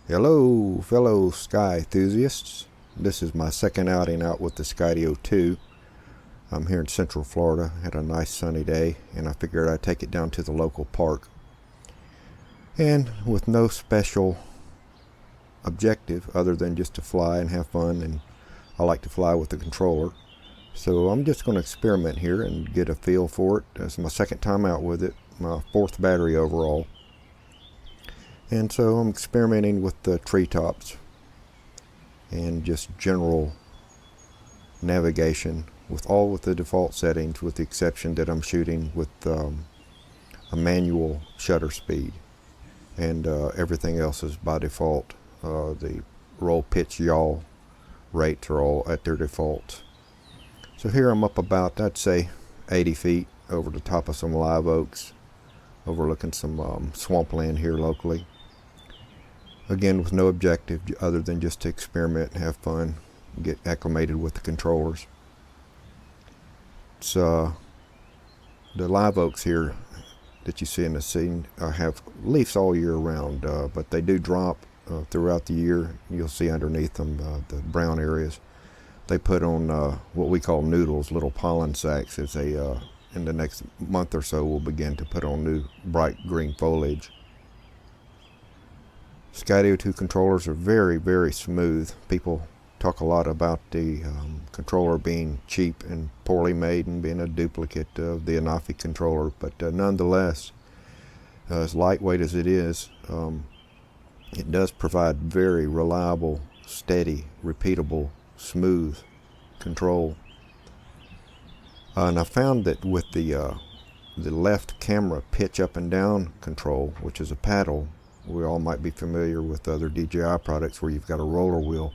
Hello, fellow sky enthusiasts. This is my second outing out with the Skydio 2. I'm here in Central Florida. Had a nice sunny day, and I figured I'd take it down to the local park. And with no special objective other than just to fly and have fun, and I like to fly with the controller. So I'm just going to experiment here and get a feel for it. It's my second time out with it, my fourth battery overall. And so I'm experimenting with the treetops and just general navigation with the default settings, with the exception that I'm shooting with a manual shutter speed, and everything else is by default. The roll, pitch, yaw rates are all at their default. So here I'm up about, I'd say, 80 feet over the top of some live oaks, overlooking some swampland here locally. Again, with no objective other than just to experiment and have fun, get acclimated with the controllers. It's the live oaks here that you see in the scene have leaves all year round, but they do drop throughout the year. You'll see underneath them the brown areas. They put on what we call noodles, little pollen sacs, as they in the next month or so will begin to put on new bright green foliage. Skydio 2 controllers are very, very smooth. People talk a lot about the controller being cheap and poorly made and being a duplicate of the Anafi controller, but nonetheless, as lightweight as it is, it does provide very reliable, steady, repeatable, smooth control. And I found that with the left camera pitch up and down control, which is a paddle, we all might be familiar with other DJI products where you've got a roller wheel.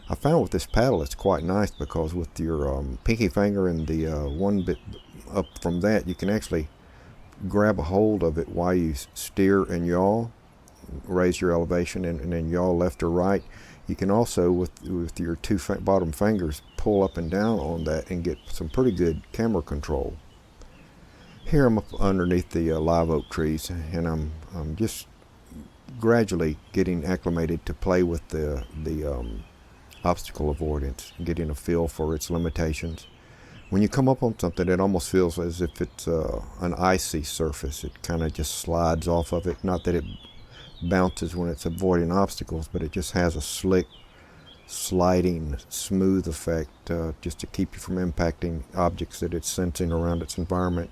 I found with this paddle it's quite nice because with your pinky finger and the one bit up from that, you can actually grab a hold of it while you steer and yaw, raise your elevation, and then yaw left or right. You can also, with your two bottom fingers, pull up and down on that and get some pretty good camera control. Here I'm up underneath the live oak trees, and I'm just gradually getting acclimated to play with the obstacle avoidance, getting a feel for its limitations. When you come up on something, it almost feels as if it's an icy surface. It kind of just slides off of it. Not that it bounces when it's avoiding obstacles, but it just has a slick, sliding, smooth effect just to keep you from impacting objects that it's sensing around its environment.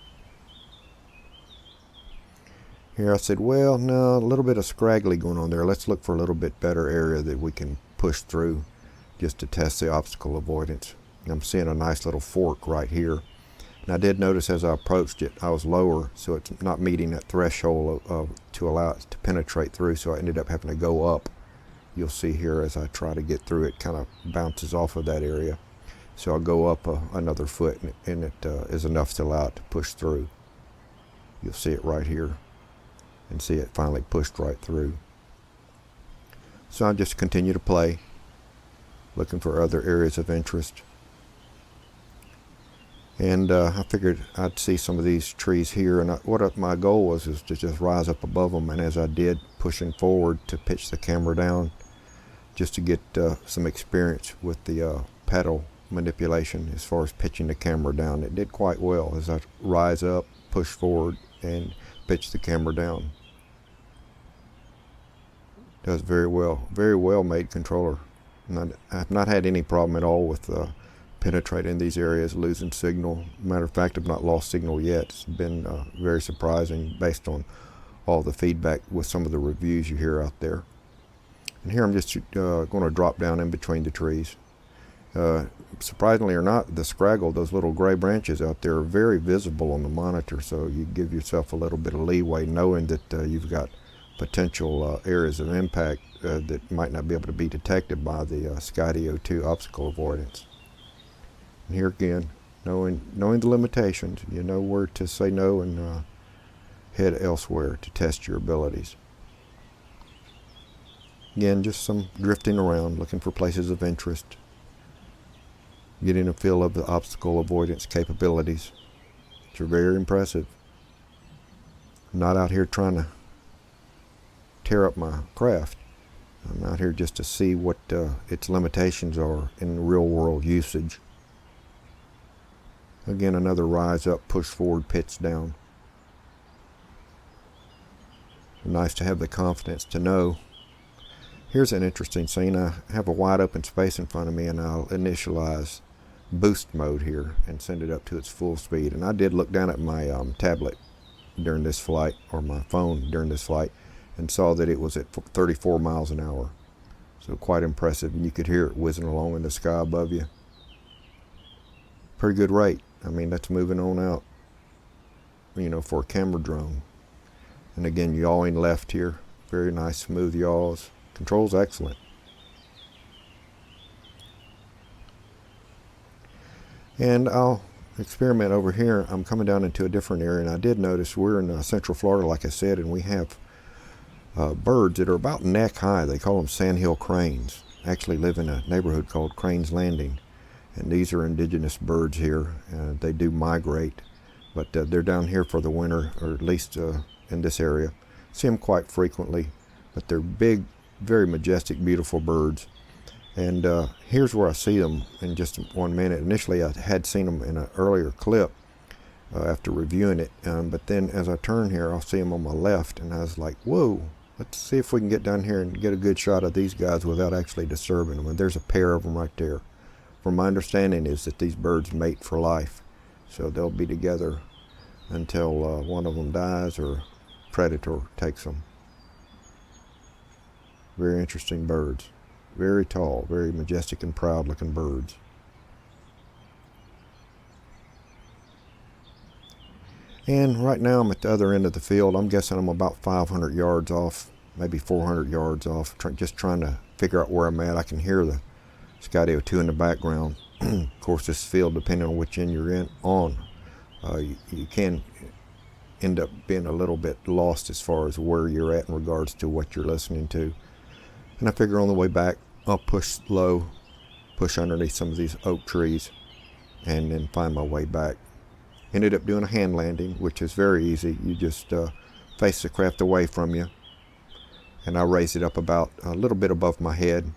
Here I said, well, no, a little bit of scraggly going on there. Let's look for a little bit better area that we can push through just to test the obstacle avoidance. I'm seeing a nice little fork right here. And I did notice as I approached it, I was lower, so it's not meeting that threshold to allow it to penetrate through, so I ended up having to go up. You'll see here as I try to get through, it kind of bounces off of that area. So I'll go up another foot, and it is enough to allow it to push through. You'll see it right here, and see it finally pushed right through. So I just continue to play, looking for other areas of interest. And I figured I'd see some of these trees here, and what my goal was is to just rise up above them, and as I did, pushing forward to pitch the camera down, just to get some experience with the paddle manipulation as far as pitching the camera down. It did quite well as I rise up, push forward, and pitch the camera down. Does very well made controller. I've not had any problem at all with penetrating these areas, losing signal. Matter of fact, I've not lost signal yet. It's been very surprising based on all the feedback with some of the reviews you hear out there. And here I'm just going to drop down in between the trees. Surprisingly or not, the scraggle, those little gray branches out there, are very visible on the monitor, so you give yourself a little bit of leeway knowing that you've got potential areas of impact that might not be able to be detected by the Skydio 2 obstacle avoidance. And here again, knowing the limitations, you know where to say no and head elsewhere to test your abilities. Again, just some drifting around, looking for places of interest, getting a feel of the obstacle avoidance capabilities, which are very impressive. I'm not out here trying to tear up my craft. I'm out here just to see what its limitations are in real world usage. Again, another rise up, push forward, pitch down. Nice to have the confidence to know. Here's an interesting scene. I have a wide open space in front of me, and I'll initialize boost mode here and send it up to its full speed. And I did look down at my tablet during this flight, or my phone during this flight, and saw that it was at 34 miles an hour. So quite impressive, and you could hear it whizzing along in the sky above you. Pretty good rate. I mean, that's moving on out, you know, for a camera drone. And again, yawing left here. Very nice, smooth yaws. Control's excellent. And I'll experiment over here. I'm coming down into a different area, and I did notice we're in Central Florida, like I said, and we have birds that are about neck high. They call them Sandhill Cranes. Actually live in a neighborhood called Cranes Landing. And these are indigenous birds here. They do migrate, but they're down here for the winter, or at least in this area. See them quite frequently, but they're big, very majestic, beautiful birds. And here's where I see them in just 1 minute. Initially, I had seen them in an earlier clip after reviewing it, but then as I turn here, I'll see them on my left, and I was like, whoa, let's see if we can get down here and get a good shot of these guys without actually disturbing them. And there's a pair of them right there. From my understanding is that these birds mate for life, so they'll be together until one of them dies or a predator takes them. Very interesting birds. Very tall, very majestic and proud looking birds. And right now I'm at the other end of the field. I'm guessing I'm about 500 yards off, maybe 400 yards off, just trying to figure out where I'm at. I can hear the Skydio 2 in the background. Of course, this field, depending on which end you're you can end up being a little bit lost as far as where you're at in regards to what you're listening to. And I figure on the way back, I'll push low, push underneath some of these oak trees, and then find my way back. Ended up doing a hand landing, which is very easy. You just face the craft away from you, and I raise it up about a little bit above my head,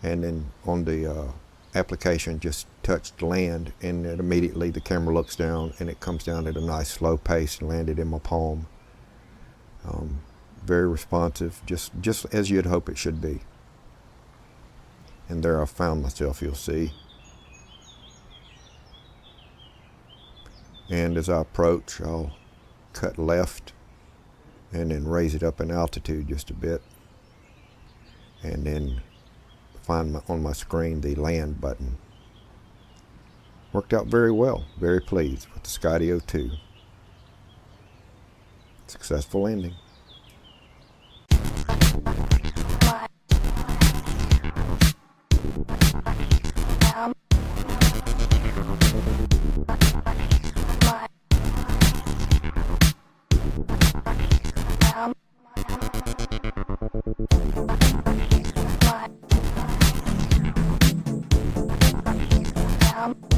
and then on the application just touched land, and then immediately the camera looks down and it comes down at a nice slow pace and landed in my palm. Very responsive, just as you'd hope it should be. And there I found myself, you'll see. And as I approach, I'll cut left and then raise it up in altitude just a bit, and then find on my screen the land button. Worked out very well. Very pleased with the Skydio 2. Successful landing. Um.